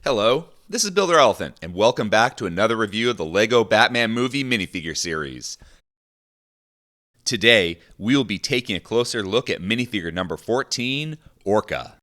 Hello, this is Builder Elephant, and welcome back to another review of the LEGO Batman Movie minifigure series. Today, we will be taking a closer look at minifigure number 14, Orca.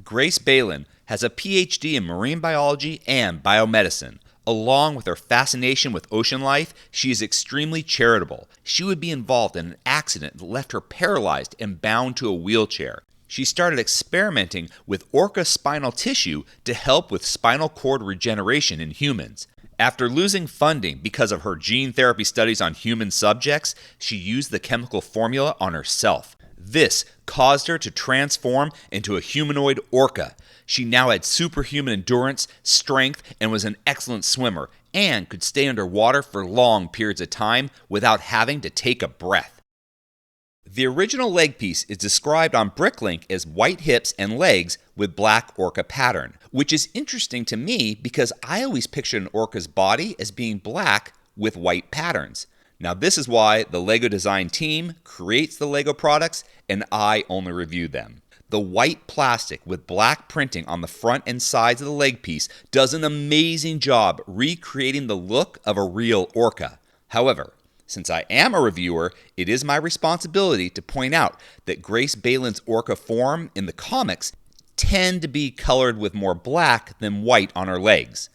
Grace Balin has a PhD in marine biology and biomedicine. Along with her fascination with ocean life, she is extremely charitable. She would be involved in an accident that left her paralyzed and bound to a wheelchair. She started experimenting with orca spinal tissue to help with spinal cord regeneration in humans. After losing funding because of her gene therapy studies on human subjects, she used the chemical formula on herself. This caused her to transform into a humanoid orca. She now had superhuman endurance, strength, and was an excellent swimmer, and could stay underwater for long periods of time without having to take a breath. The original leg piece is described on Bricklink as white hips and legs with black orca pattern, which is interesting to me because I always pictured an orca's body as being black with white patterns. Now this is why the LEGO design team creates the LEGO products and I only review them. The white plastic with black printing on the front and sides of the leg piece does an amazing job recreating the look of a real orca. However, since I am a reviewer, it is my responsibility to point out that Grace Balin's orca form in the comics tend to be colored with more black than white on her legs.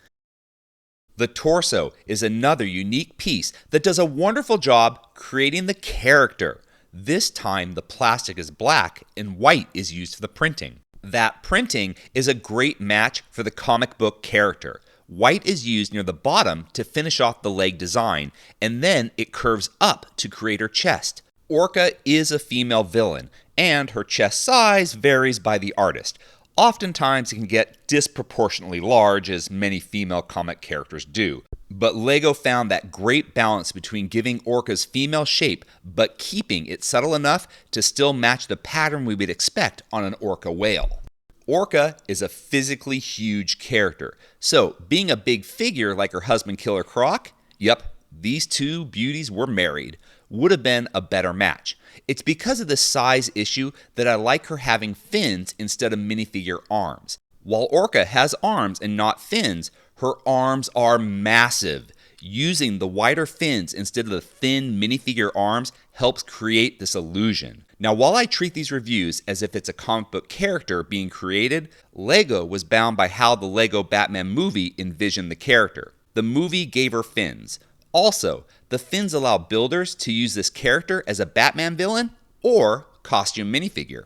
The torso is another unique piece that does a wonderful job creating the character. This time the plastic is black and white is used for the printing. That printing is a great match for the comic book character. White is used near the bottom to finish off the leg design, and then it curves up to create her chest. Orca is a female villain, and her chest size varies by the artist. Oftentimes it can get disproportionately large, as many female comic characters do. But LEGO found that great balance between giving Orca's female shape, but keeping it subtle enough to still match the pattern we would expect on an orca whale. Orca is a physically huge character, so being a big figure like her husband Killer Croc, yep, these two beauties were married, would have been a better match. It's because of the size issue that I like her having fins instead of minifigure arms. While Orca has arms and not fins, her arms are massive. Using the wider fins instead of the thin minifigure arms helps create this illusion. Now, while I treat these reviews as if it's a comic book character being created, LEGO was bound by how the LEGO Batman movie envisioned the character. The movie gave her fins. Also, the fins allow builders to use this character as a Batman villain or costume minifigure.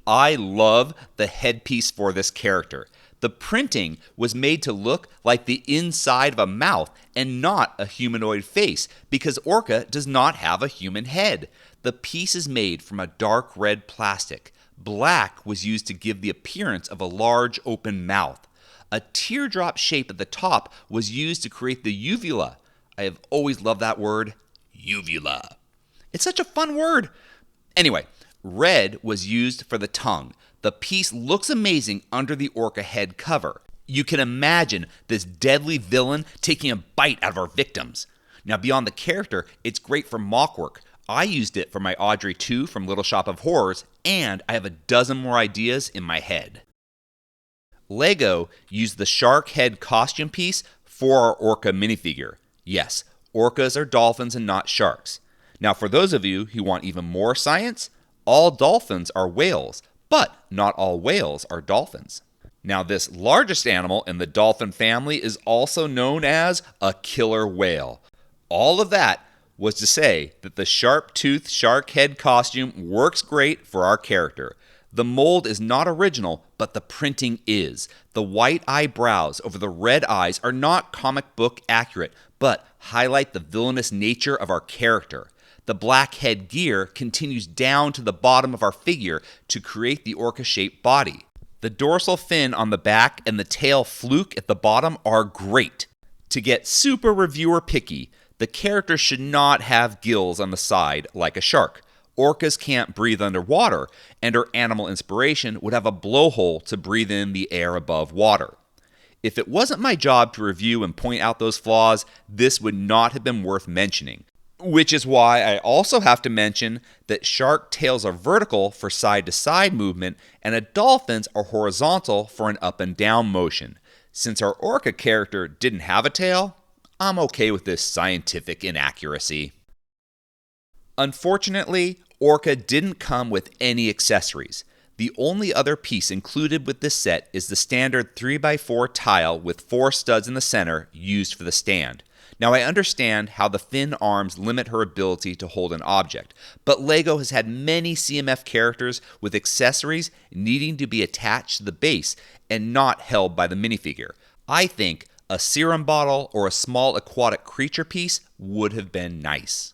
I love the headpiece for this character. The printing was made to look like the inside of a mouth and not a humanoid face because Orca does not have a human head. The piece is made from a dark red plastic. Black was used to give the appearance of a large open mouth. A teardrop shape at the top was used to create the uvula. I have always loved that word, uvula. It's such a fun word. Anyway, red was used for the tongue. The piece looks amazing under the orca head cover. You can imagine this deadly villain taking a bite out of our victims. Now, beyond the character, it's great for mock work. I used it for my Audrey 2 from Little Shop of Horrors, and I have a dozen more ideas in my head. LEGO used the shark head costume piece for our orca minifigure. Yes, orcas are dolphins and not sharks. Now, for those of you who want even more science, all dolphins are whales, but not all whales are dolphins. Now, this largest animal in the dolphin family is also known as a killer whale. All of that was to say that the sharp-toothed shark head costume works great for our character. The mold is not original, but the printing is. The white eyebrows over the red eyes are not comic book accurate, but highlight the villainous nature of our character. The black head gear continues down to the bottom of our figure to create the orca-shaped body. The dorsal fin on the back and the tail fluke at the bottom are great. To get super reviewer picky, the character should not have gills on the side like a shark. Orcas can't breathe underwater, and her animal inspiration would have a blowhole to breathe in the air above water. If it wasn't my job to review and point out those flaws, this would not have been worth mentioning. Which is why I also have to mention that shark tails are vertical for side-to-side movement and a dolphin's are horizontal for an up and down motion. Since our orca character didn't have a tail, I'm okay with this scientific inaccuracy. Unfortunately, Orca didn't come with any accessories. The only other piece included with this set is the standard 3x4 tile with 4 studs in the center used for the stand. Now I understand how the thin arms limit her ability to hold an object, but LEGO has had many CMF characters with accessories needing to be attached to the base and not held by the minifigure. I think a serum bottle or a small aquatic creature piece would have been nice.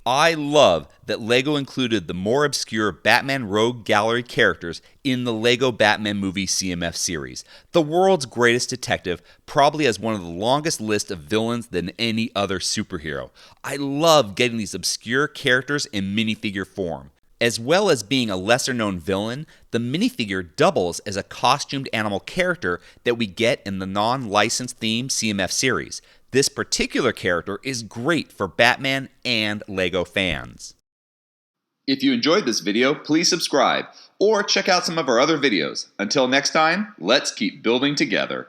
I love that LEGO included the more obscure Batman Rogue Gallery characters in the LEGO Batman Movie CMF series. The world's greatest detective probably has one of the longest lists of villains than any other superhero. I love getting these obscure characters in minifigure form. As well as being a lesser-known villain, the minifigure doubles as a costumed animal character that we get in the non-licensed themed CMF series. This particular character is great for Batman and LEGO fans. If you enjoyed this video, please subscribe or check out some of our other videos. Until next time, let's keep building together.